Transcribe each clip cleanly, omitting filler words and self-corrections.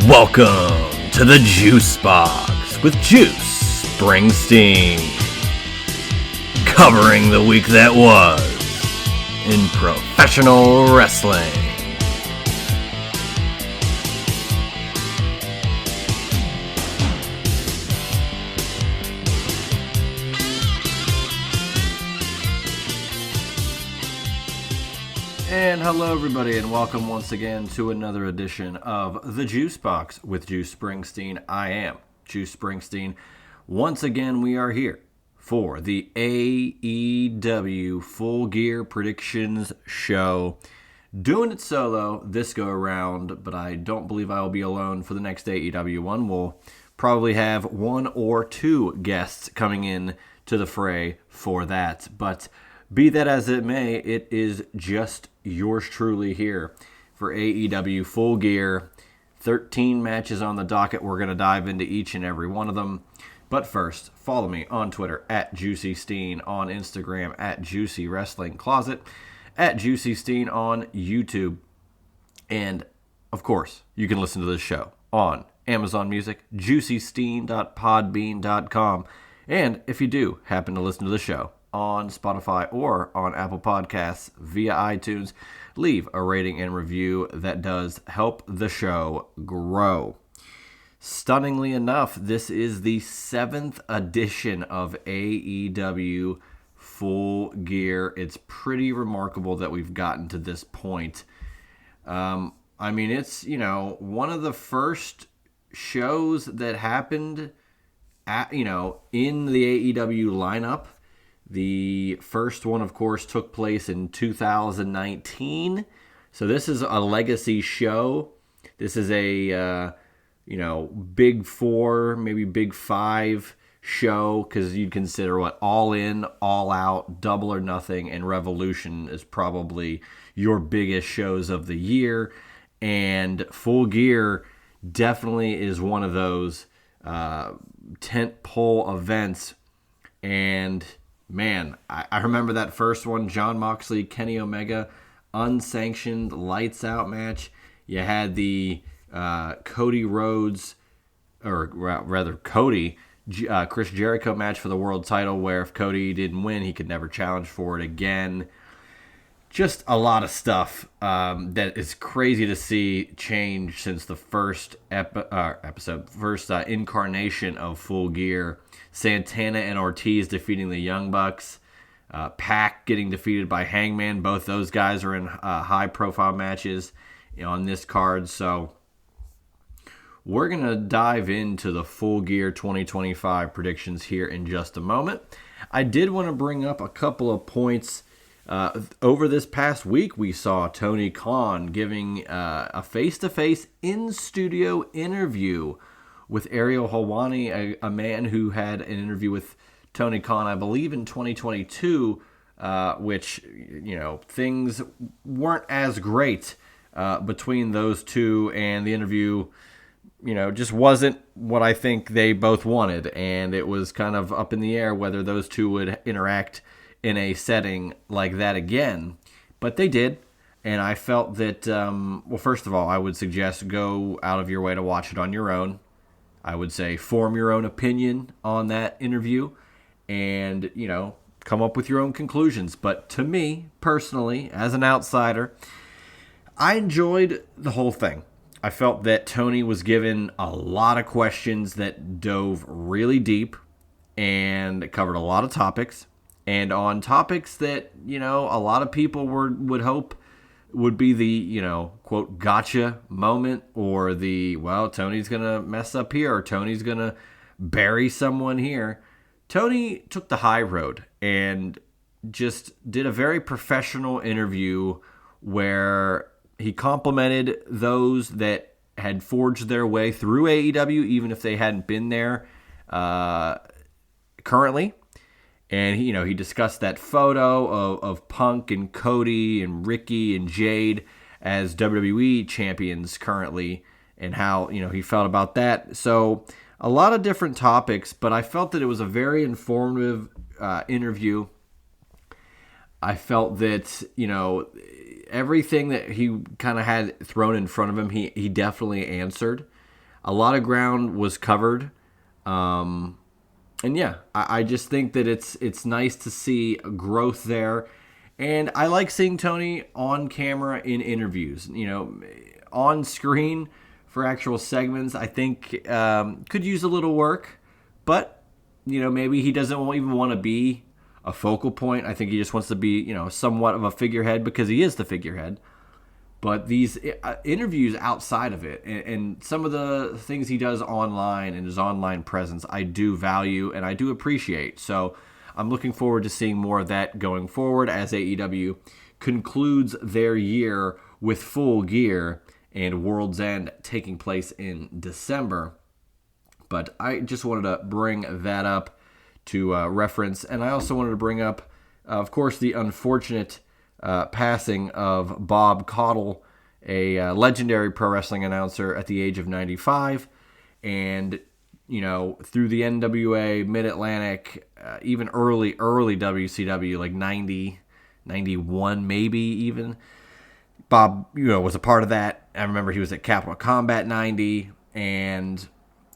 Welcome to the Juice Box with Juice Springsteen, covering the week that was in professional wrestling. And hello everybody, and welcome once again to another edition of The Juice Box with Juice Springsteen. I am Juice Springsteen. Once again, we are here for the AEW Full Gear Predictions Show. Doing it solo this go around, but I don't believe I will be alone for the next AEW one. We'll probably have one or two guests coming in to the fray for that, but be that as it may, it is just yours truly here for AEW Full Gear. 13 matches on the docket. We're going to dive into each and every one of them. But first, follow me on Twitter at JuicySteen, on Instagram at Juicy Wrestling Closet, at JuicySteen on YouTube. And, of course, you can listen to this show on Amazon Music, juicysteen.podbean.com. And if you do happen to listen to the show on Spotify or on Apple Podcasts via iTunes, leave a rating and review. That does help the show grow. Stunningly enough, this is the 7th edition of AEW Full Gear. It's pretty remarkable that we've gotten to this point. It's, one of the first shows that happened in the AEW lineup. The first one, of course, took place in 2019. So this is a legacy show. This is a, big four, maybe big five show, because you'd consider All In, All Out, Double or Nothing, and Revolution is probably your biggest shows of the year. And Full Gear definitely is one of those tentpole events. And man, I remember that first one, Jon Moxley, Kenny Omega, unsanctioned, lights out match. You had the Cody Rhodes, or rather Cody, Chris Jericho match for the world title, where if Cody didn't win, he could never challenge for it again. Just a lot of stuff that is crazy to see change since the first incarnation of Full Gear. Santana and Ortiz defeating the Young Bucks. Pac getting defeated by Hangman. Both those guys are in high-profile matches on this card. So we're going to dive into the Full Gear 2025 predictions here in just a moment. I did want to bring up a couple of points. Over this past week, we saw Tony Khan giving a face-to-face in-studio interview with Ariel Helwani, a man who had an interview with Tony Khan, I believe, in 2022, which, things weren't as great between those two, and the interview, just wasn't what I think they both wanted, and it was kind of up in the air whether those two would interact in a setting like that again. But they did, and I felt that, first of all, I would suggest go out of your way to watch it on your own. I would say form your own opinion on that interview and, come up with your own conclusions. But to me, personally, as an outsider, I enjoyed the whole thing. I felt that Tony was given a lot of questions that dove really deep and covered a lot of topics. And on topics that, a lot of people would hope would be the, quote, gotcha moment, or the, Tony's going to mess up here, or Tony's going to bury someone here. Tony took the high road and just did a very professional interview where he complimented those that had forged their way through AEW, even if they hadn't been there currently. And he discussed that photo of Punk and Cody and Ricky and Jade as WWE champions currently, and how he felt about that. So a lot of different topics, but I felt that it was a very informative interview. I felt that everything that he kind of had thrown in front of him, he definitely answered. A lot of ground was covered. And yeah, I just think that it's nice to see growth there. And I like seeing Tony on camera in interviews. On screen for actual segments, I think could use a little work. But, maybe he doesn't even want to be a focal point. I think he just wants to be, somewhat of a figurehead because he is the figurehead. But these interviews outside of it and some of the things he does online and his online presence, I do value and I do appreciate. So I'm looking forward to seeing more of that going forward as AEW concludes their year with Full Gear and World's End taking place in December. But I just wanted to bring that up to reference. And I also wanted to bring up, of course, the unfortunate passing of Bob Caudle, a legendary pro wrestling announcer at the age of 95. And, through the NWA, Mid-Atlantic, even early WCW, like 90, 91 maybe even. Bob, was a part of that. I remember he was at Capital Combat 90 and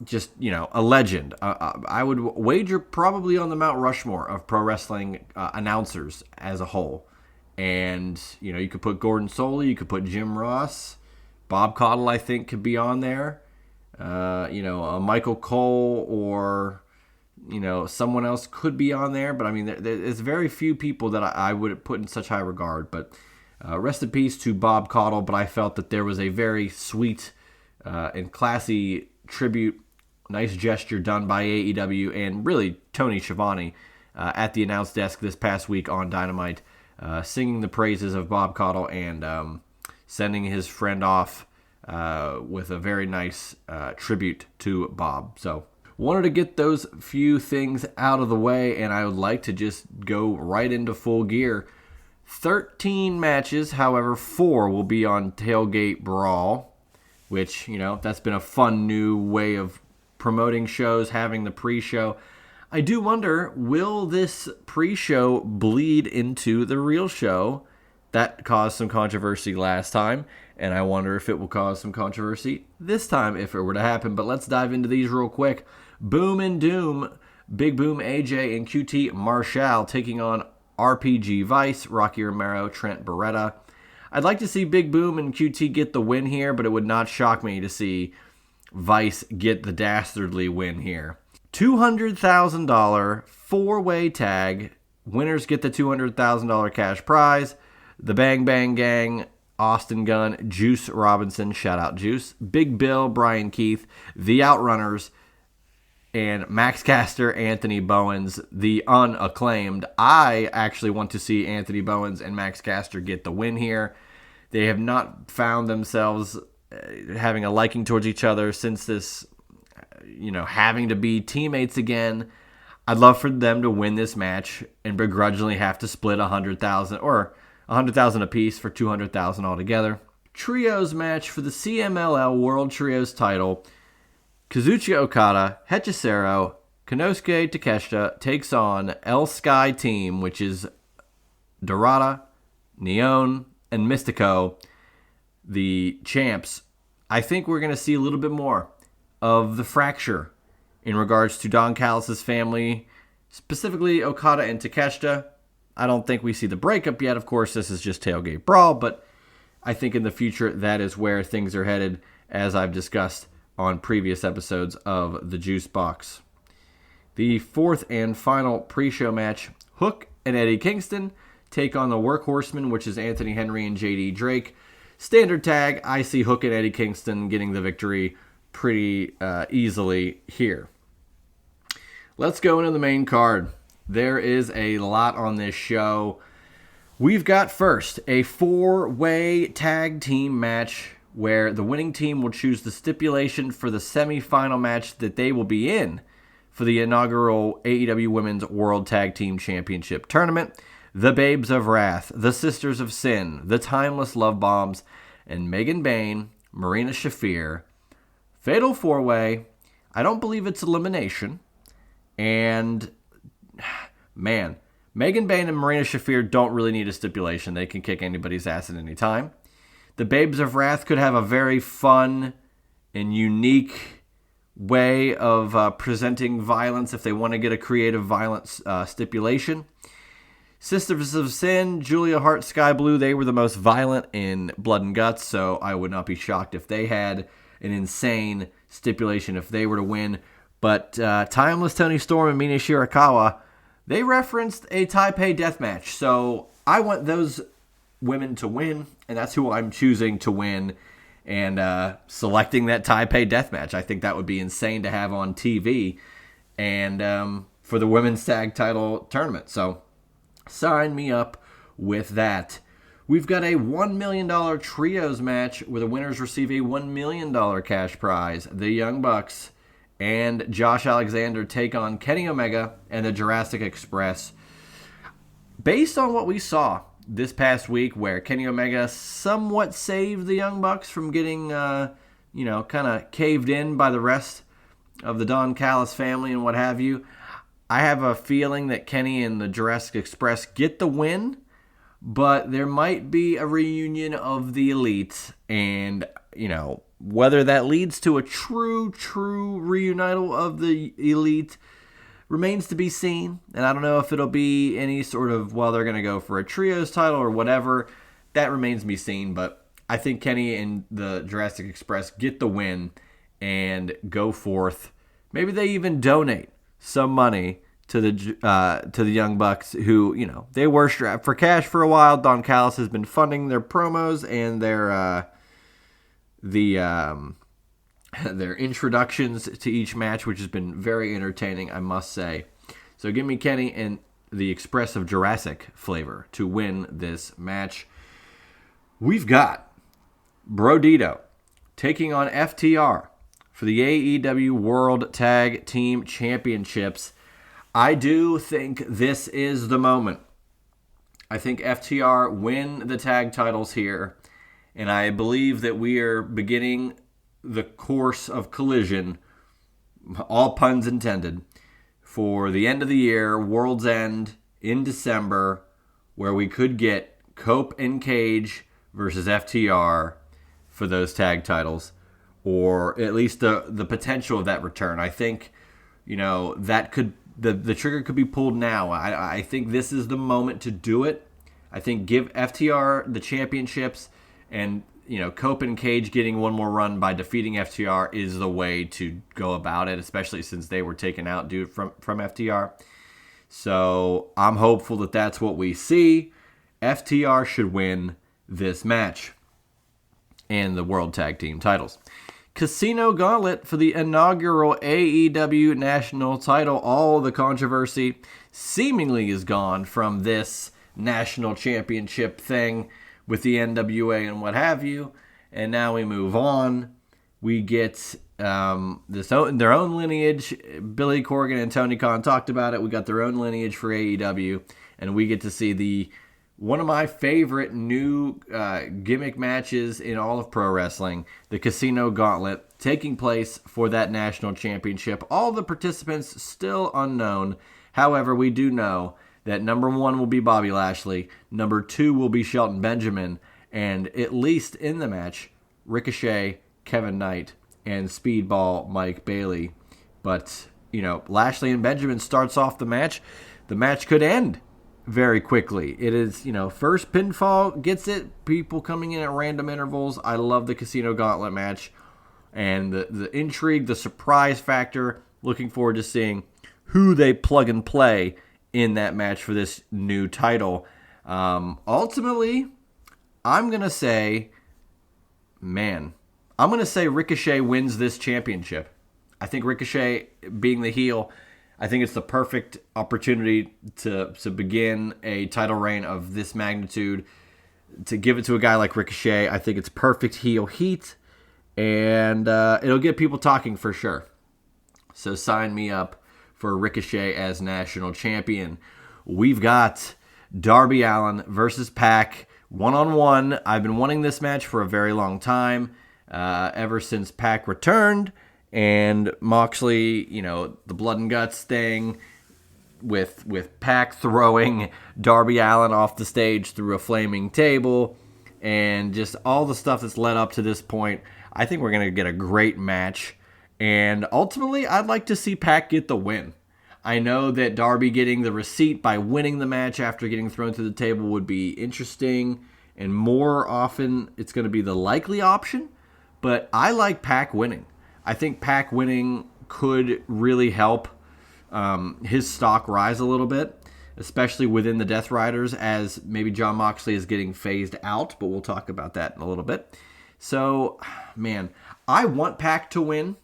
just, a legend. I would wager probably on the Mount Rushmore of pro wrestling announcers as a whole. And, you could put Gordon Soley, you could put Jim Ross. Bob Caudle, I think, could be on there. Michael Cole or, someone else could be on there. But, I mean, there's very few people that I would put in such high regard. But rest in peace to Bob Caudle. But I felt that there was a very sweet and classy tribute, nice gesture done by AEW and really Tony Schiavone at the announce desk this past week on Dynamite. Singing the praises of Bob Caudle and sending his friend off with a very nice tribute to Bob. So wanted to get those few things out of the way, and I would like to just go right into Full Gear. 13 matches, however, 4 will be on Tailgate Brawl, which, that's been a fun new way of promoting shows, having the pre-show. I do wonder, will this pre-show bleed into the real show? That caused some controversy last time, and I wonder if it will cause some controversy this time if it were to happen. But let's dive into these real quick. Boom and Doom, Big Boom AJ and QT Marshall taking on RPG Vice, Rocky Romero, Trent Beretta. I'd like to see Big Boom and QT get the win here, but it would not shock me to see Vice get the dastardly win here. $200,000 four-way tag. Winners get the $200,000 cash prize. The Bang Bang Gang, Austin Gunn, Juice Robinson, shout out Juice, Big Bill, Brian Keith, The Outrunners, and Max Caster, Anthony Bowens, the unacclaimed. I actually want to see Anthony Bowens and Max Caster get the win here. They have not found themselves having a liking towards each other since this, having to be teammates again. I'd love for them to win this match and begrudgingly have to split $100,000 or $100,000 apiece for $200,000 altogether. Trios match for the CMLL World Trios title. Kazuchika Okada, Hechicero, Konosuke Takeshita takes on El Sky Team, which is Dorada, Neon, and Mystico, the champs. I think we're going to see a little bit more of the fracture in regards to Don Callis' family, specifically Okada and Takeshita. I don't think we see the breakup yet. Of course, this is just Tailgate Brawl, but I think in the future that is where things are headed, as I've discussed on previous episodes of the Juice Box. The fourth and final pre-show match, Hook and Eddie Kingston take on the Workhorsemen, which is Anthony Henry and JD Drake. Standard tag, I see Hook and Eddie Kingston getting the victory pretty easily here. Let's go into the main card. There is a lot on this show. We've got first a 4-way tag team match where the winning team will choose the stipulation for the semifinal match that they will be in for the inaugural AEW Women's World Tag Team Championship Tournament. The Babes of Wrath, the Sisters of Sin, the Timeless Love Bombs, and Megan Bayne, Marina Shafir. Fatal 4-way. I don't believe it's elimination. And, man, Megan Bayne and Marina Shafir don't really need a stipulation. They can kick anybody's ass at any time. The Babes of Wrath could have a very fun and unique way of presenting violence if they want to get a creative violence stipulation. Sisters of Sin, Julia Hart, Sky Blue, they were the most violent in Blood and Guts, so I would not be shocked if they had an insane stipulation if they were to win. But Timeless Tony Storm and Mina Shirakawa, they referenced a Taipei death match, so I want those women to win, and that's who I'm choosing to win and selecting that Taipei death match. I think that would be insane to have on TV and for the women's tag title tournament. So sign me up with that. We've got a $1 million trios match where the winners receive a $1 million cash prize. The Young Bucks and Josh Alexander take on Kenny Omega and the Jurassic Express. Based on what we saw this past week, where Kenny Omega somewhat saved the Young Bucks from getting, kind of caved in by the rest of the Don Callis family and what have you, I have a feeling that Kenny and the Jurassic Express get the win, but there might be a reunion of the Elite, and, whether that leads to a true reunital of the Elite remains to be seen. And I don't know if it'll be any sort of, they're going to go for a trios title or whatever. That remains to be seen, but I think Kenny and the Jurassic Express get the win and go forth. Maybe they even donate some money to the Young Bucks, who, they were strapped for cash for a while. Don Callis has been funding their promos and their introductions to each match, which has been very entertaining, I must say. So give me Kenny and the Express of Jurassic flavor to win this match. We've got Brodito taking on FTR for the AEW World Tag Team Championships. I do think this is the moment. I think FTR win the tag titles here, and I believe that we are beginning the course of collision, all puns intended, for the end of the year, World's End in December, where we could get Cope and Cage versus FTR for those tag titles, or at least the potential of that return. I think, that could the trigger could be pulled now. I think this is the moment to do it. I think give FTR the championships, and Cope and Cage getting one more run by defeating FTR is the way to go about it, especially since they were taken out from FTR. So I'm hopeful that that's what we see. FTR should win this match and the World Tag Team titles. Casino Gauntlet for the inaugural AEW national title. All the controversy seemingly is gone from this national championship thing with the NWA and what have you. And now we move on. We get their own lineage. Billy Corgan and Tony Khan talked about it. We got their own lineage for AEW. And we get to see one of my favorite new gimmick matches in all of pro wrestling, the Casino Gauntlet, taking place for that national championship. All the participants still unknown. However, we do know that number 1 will be Bobby Lashley, number 2 will be Shelton Benjamin, and at least in the match, Ricochet, Kevin Knight, and Speedball Mike Bailey. But, Lashley and Benjamin starts off the match. The match could end very quickly. It is, first pinfall gets it, people coming in at random intervals. I love the Casino Gauntlet match, and the intrigue, the surprise factor. Looking forward to seeing who they plug and play in that match for this new title. Ultimately, I'm going to say Ricochet wins this championship. I think Ricochet, being the heel, I think it's the perfect opportunity to begin a title reign of this magnitude, to give it to a guy like Ricochet. I think it's perfect heel heat, and it'll get people talking for sure. So sign me up for Ricochet as national champion. We've got Darby Allin versus Pac, one-on-one. I've been wanting this match for a very long time, ever since Pac returned, and Moxley, the blood and guts thing with Pac throwing Darby Allin off the stage through a flaming table, and just all the stuff that's led up to this point, I think we're going to get a great match. And ultimately, I'd like to see Pac get the win. I know that Darby getting the receipt by winning the match after getting thrown to the table would be interesting, and more often it's going to be the likely option, but I like Pac winning. I think Pac winning could really help his stock rise a little bit, especially within the Death Riders, as maybe Jon Moxley is getting phased out, but we'll talk about that in a little bit. So, man, I want Pac to win.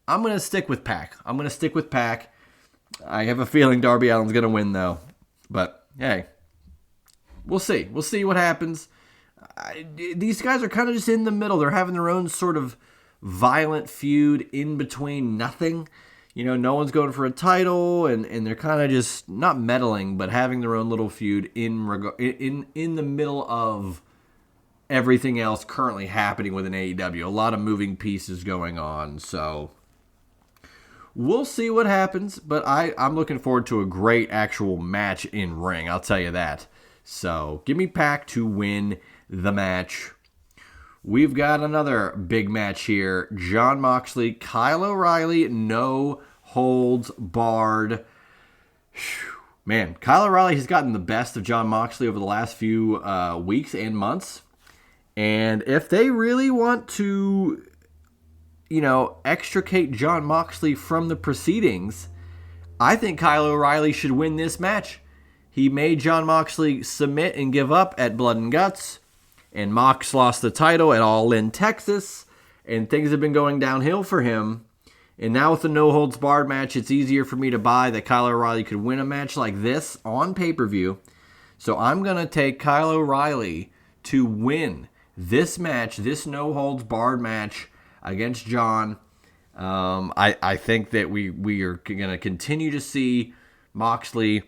I'm going to stick with Pac. I have a feeling Darby Allin's going to win, though. But, hey, we'll see. We'll see what happens. These guys are kind of just in the middle. They're having their own sort of violent feud in between nothing. You know, no one's going for a title, and they're kind of just not meddling, but having their own little feud in the middle of everything else currently happening within AEW. A lot of moving pieces going on, so we'll see what happens, but I'm looking forward to a great actual match in ring, I'll tell you that. So, give me Pac to win the match. We've got another big match here. Jon Moxley, Kyle O'Reilly, no holds barred. Man, Kyle O'Reilly has gotten the best of Jon Moxley over the last few weeks and months. And if they really want to, extricate Jon Moxley from the proceedings, I think Kyle O'Reilly should win this match. He made Jon Moxley submit and give up at Blood and Guts, and Mox lost the title at All In Texas, and things have been going downhill for him. And now with the no-holds-barred match, it's easier for me to buy that Kyle O'Reilly could win a match like this on pay-per-view. So I'm going to take Kyle O'Reilly to win this match, this no-holds-barred match against Jon. I think that we are going to continue to see Moxley,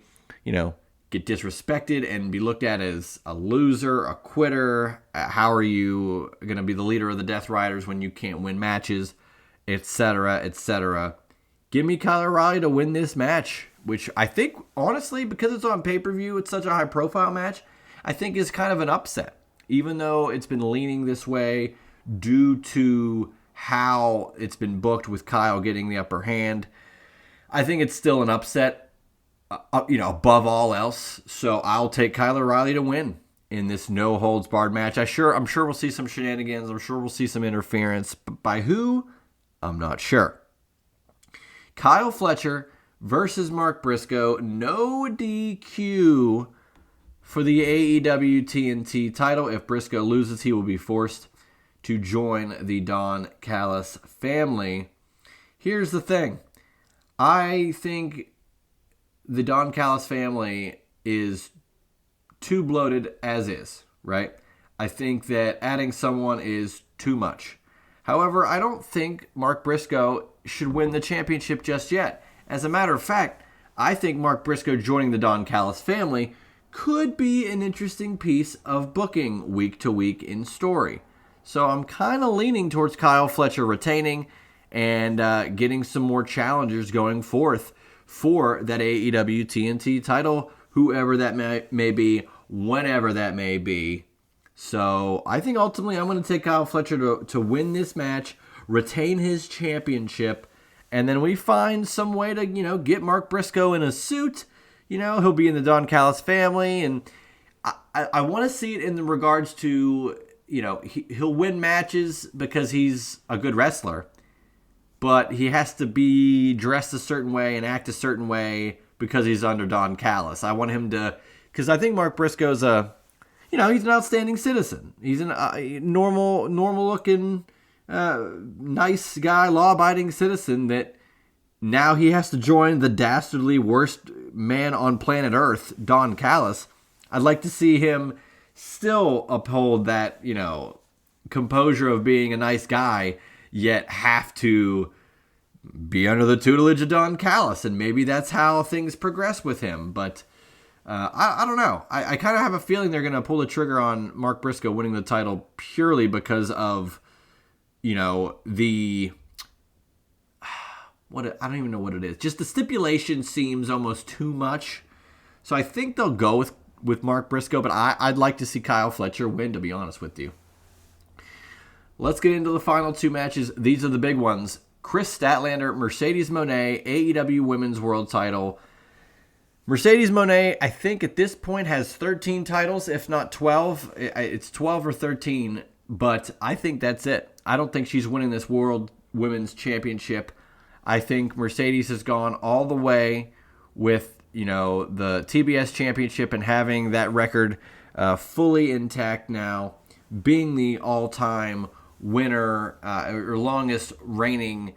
get disrespected and be looked at as a loser, a quitter. How are you going to be the leader of the Death Riders when you can't win matches, etc., etc.? Give me Kyle O'Reilly to win this match, which I think, honestly, because it's on pay-per-view, it's such a high-profile match, I think is kind of an upset. Even though it's been leaning this way due to how it's been booked with Kyle getting the upper hand, I think it's still an upset. Above all else. So I'll take Kyle O'Reilly to win in this no-holds-barred match. I'm sure we'll see some shenanigans. I'm sure we'll see some interference. But by who? I'm not sure. Kyle Fletcher versus Mark Briscoe. No DQ for the AEW TNT title. If Briscoe loses, he will be forced to join the Don Callis family. Here's the thing. I think the Don Callis family is too bloated as is, right? I think that adding someone is too much. However, I don't think Mark Briscoe should win the championship just yet. As a matter of fact, I think Mark Briscoe joining the Don Callis family could be an interesting piece of booking week to week in story. So I'm kind of leaning towards Kyle Fletcher retaining and getting some more challengers going forth for that AEW TNT title, whoever that may be, whenever that may be. So I think ultimately I'm going to take Kyle Fletcher to win this match, retain his championship, and then we find some way to, get Mark Briscoe in a suit. He'll be in the Don Callis family, and I want to see it in regards to, he'll win matches because he's a good wrestler. But he has to be dressed a certain way and act a certain way because he's under Don Callis. I want him to, because I think Mark Briscoe's he's an outstanding citizen. He's a normal looking, nice guy, law-abiding citizen that now he has to join the dastardly worst man on planet Earth, Don Callis. I'd like to see him still uphold that, composure of being a nice guy, yet have to be under the tutelage of Don Callis, and maybe that's how things progress with him. But I don't know. I kind of have a feeling they're going to pull the trigger on Mark Briscoe winning the title purely because of, the I don't even know what it is. Just the stipulation seems almost too much. So I think they'll go with Mark Briscoe, but I'd like to see Kyle Fletcher win, to be honest with you. Let's get into the final two matches. These are the big ones. Chris Statlander, Mercedes Moné, AEW Women's World Title. Mercedes Moné, I think at this point has 13 titles, if not 12. It's 12 or 13, but I think that's it. I don't think she's winning this World Women's Championship. I think Mercedes has gone all the way with, the TBS Championship and having that record fully intact now, being the all-time winner or longest reigning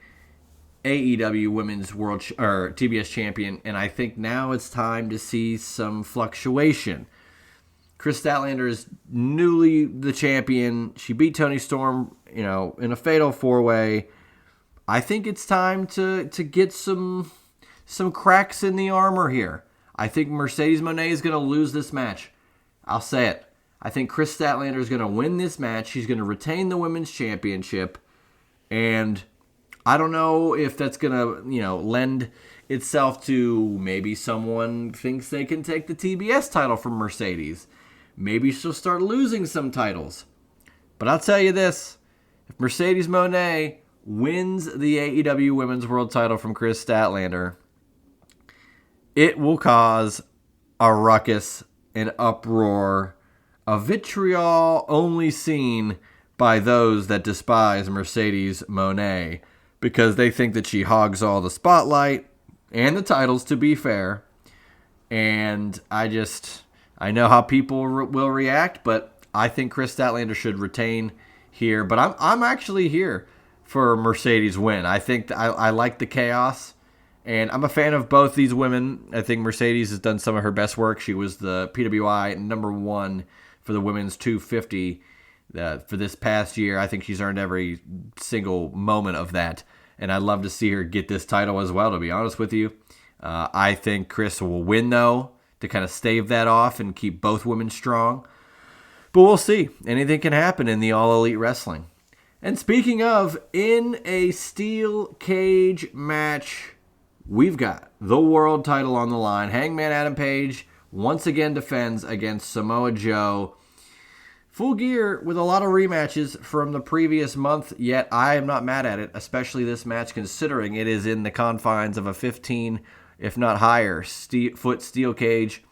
AEW Women's World or TBS Champion, and I think now it's time to see some fluctuation. Chris Statlander is newly the champion. She beat Toni Storm, in a fatal 4-way. I think it's time to get some cracks in the armor here. I think Mercedes Moné is going to lose this match. I'll say it. I think Chris Statlander is going to win this match. She's going to retain the Women's Championship, and I don't know if that's going to, lend itself to maybe someone thinks they can take the TBS title from Mercedes. Maybe she'll start losing some titles. But I'll tell you this. If Mercedes Moné wins the AEW Women's World Title from Chris Statlander, it will cause a ruckus, an uproar, a vitriol only seen by those that despise Mercedes Moné, because they think that she hogs all the spotlight and the titles, to be fair. And I know how people will react, but I think Chris Statlander should retain here. But I'm actually here for Mercedes win. I think I like the chaos, and I'm a fan of both these women. I think Mercedes has done some of her best work. She was the PWI #1 for the women's 250 for this past year. I think she's earned every single moment of that, and I'd love to see her get this title as well, to be honest with you. I think Chris will win, though, to kind of stave that off and keep both women strong. But we'll see. Anything can happen in the All Elite Wrestling. And speaking of, in a steel cage match, we've got the world title on the line. Hangman Adam Page once again defends against Samoa Joe. Full Gear with a lot of rematches from the previous month, yet I am not mad at it, especially this match, considering it is in the confines of a 15, if not higher, foot steel cage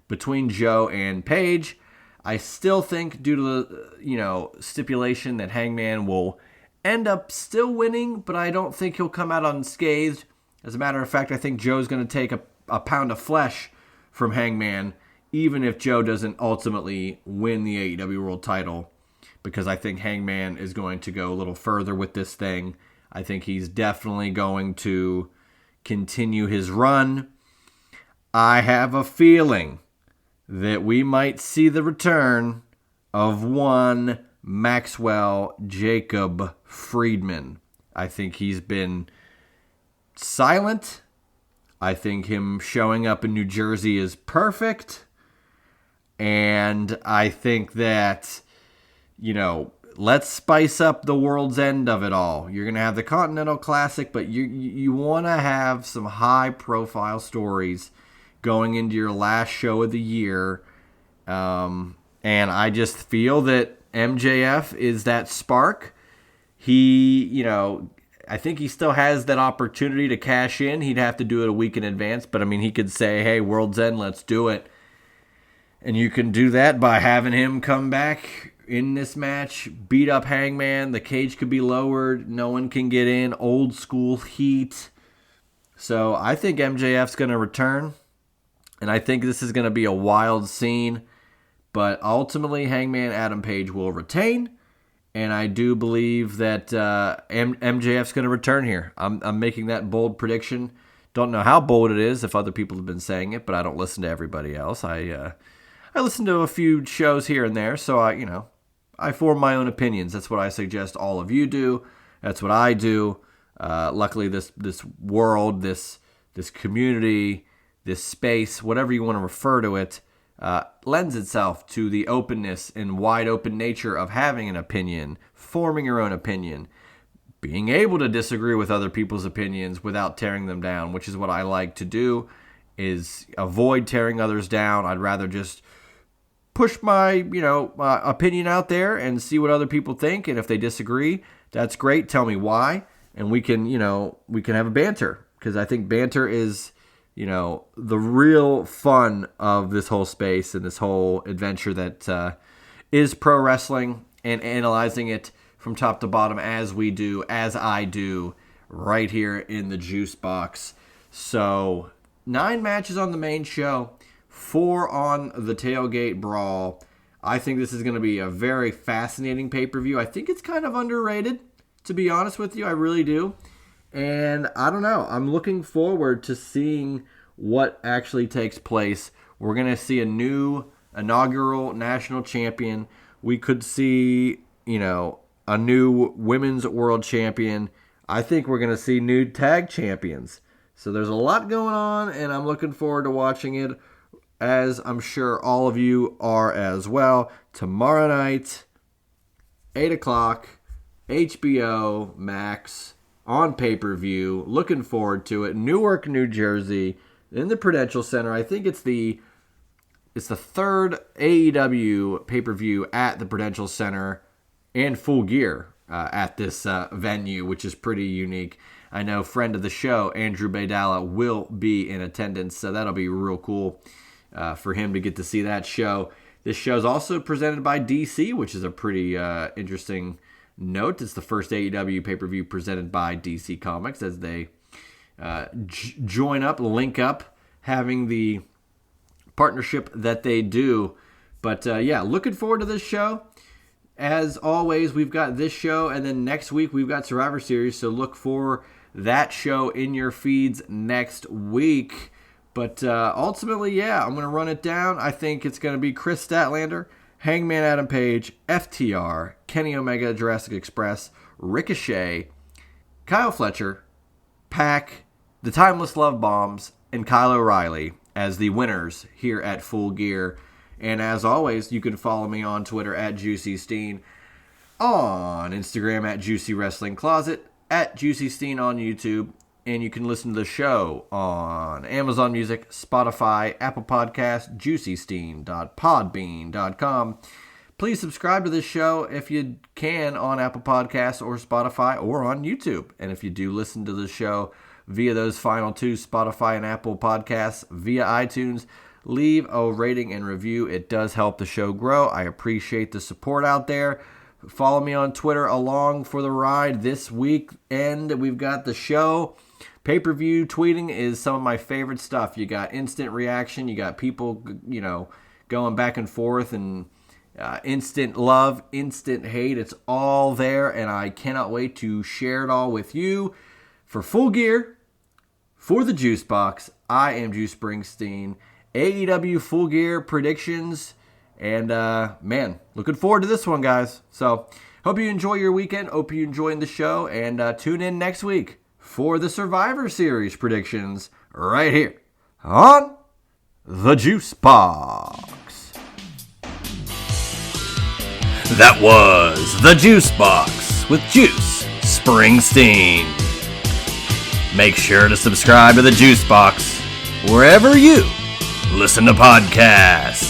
between Joe and Page. I still think, due to the stipulation, that Hangman will end up still winning, but I don't think he'll come out unscathed. As a matter of fact, I think Joe's going to take a pound of flesh from Hangman, even if Joe doesn't ultimately win the AEW World Title, because I think Hangman is going to go a little further with this thing. I think he's definitely going to continue his run. I have a feeling that we might see the return of one Maxwell Jacob Friedman. I think he's been silent. I think him showing up in New Jersey is perfect. And I think that, let's spice up the World's End of it all. You're going to have the Continental Classic, but you want to have some high-profile stories going into your last show of the year. And I just feel that MJF is that spark. He, I think he still has that opportunity to cash in. He'd have to do it a week in advance, but he could say, hey, World's End, let's do it. And you can do that by having him come back in this match, beat up Hangman. The cage could be lowered. No one can get in. Old school heat. So I think MJF's going to return. And I think this is going to be a wild scene. But ultimately, Hangman Adam Page will retain. And I do believe that MJF's going to return here. I'm making that bold prediction. Don't know how bold it is if other people have been saying it, but I don't listen to everybody else. I listen to a few shows here and there, so I form my own opinions. That's what I suggest all of you do. That's what I do. Luckily, this world, this community, this space, whatever you want to refer to it, lends itself to the openness and wide open nature of having an opinion, forming your own opinion, being able to disagree with other people's opinions without tearing them down, which is what I like to do, is avoid tearing others down. I'd rather just push my, opinion out there and see what other people think. And if they disagree, that's great. Tell me why. And we can have a banter, because I think banter is, the real fun of this whole space and this whole adventure that is pro wrestling, and analyzing it from top to bottom as I do right here in the Juice Box. So 9 matches on the main show, 4 on the Tailgate Brawl. I think this is going to be a very fascinating pay-per-view. I think it's kind of underrated, to be honest with you. I really do. And I don't know. I'm looking forward to seeing what actually takes place. We're going to see a new inaugural national champion. We could see, a new women's world champion. I think we're going to see new tag champions. So there's a lot going on, and I'm looking forward to watching it, as I'm sure all of you are as well. Tomorrow night, 8 o'clock, HBO Max on pay-per-view. Looking forward to it. Newark, New Jersey, in the Prudential Center. I think it's the third AEW pay-per-view at the Prudential Center and Full Gear at this venue, which is pretty unique. I know friend of the show, Andrew Baydala, will be in attendance, so that'll be real cool for him to get to see that show. This show is also presented by DC, which is a pretty interesting note. It's the first AEW pay-per-view presented by DC Comics, as they join up, link up, having the partnership that they do. But looking forward to this show. As always, we've got this show, and then next week we've got Survivor Series, so look for that show in your feeds next week. But ultimately, I'm going to run it down. I think it's going to be Chris Statlander, Hangman Adam Page, FTR, Kenny Omega, Jurassic Express, Ricochet, Kyle Fletcher, Pac, the Timeless Love Bombs, and Kyle O'Reilly as the winners here at Full Gear. And as always, you can follow me on Twitter at JuicySteen, on Instagram at Juicy Wrestling Closet, at JuicySteen on YouTube, and you can listen to the show on Amazon Music, Spotify, Apple Podcasts, JuicySteen.podbean.com. Please subscribe to this show if you can on Apple Podcasts or Spotify or on YouTube. And if you do listen to the show via those final 2, Spotify and Apple Podcasts, via iTunes, leave a rating and review. It does help the show grow. I appreciate the support out there. Follow me on Twitter along for the ride this weekend. We've got the show. Pay-per-view tweeting is some of my favorite stuff. You got instant reaction. You got people, going back and forth, and instant love, instant hate. It's all there, and I cannot wait to share it all with you. For Full Gear, for the Juice Box, I am Juice Springsteen. AEW Full Gear predictions, and looking forward to this one, guys. So hope you enjoy your weekend, hope you enjoying the show, and tune in next week for the Survivor Series predictions right here on the Juice Box. That was the Juice Box with Juice Springsteen. Make sure to subscribe to the Juice Box wherever you listen to podcasts.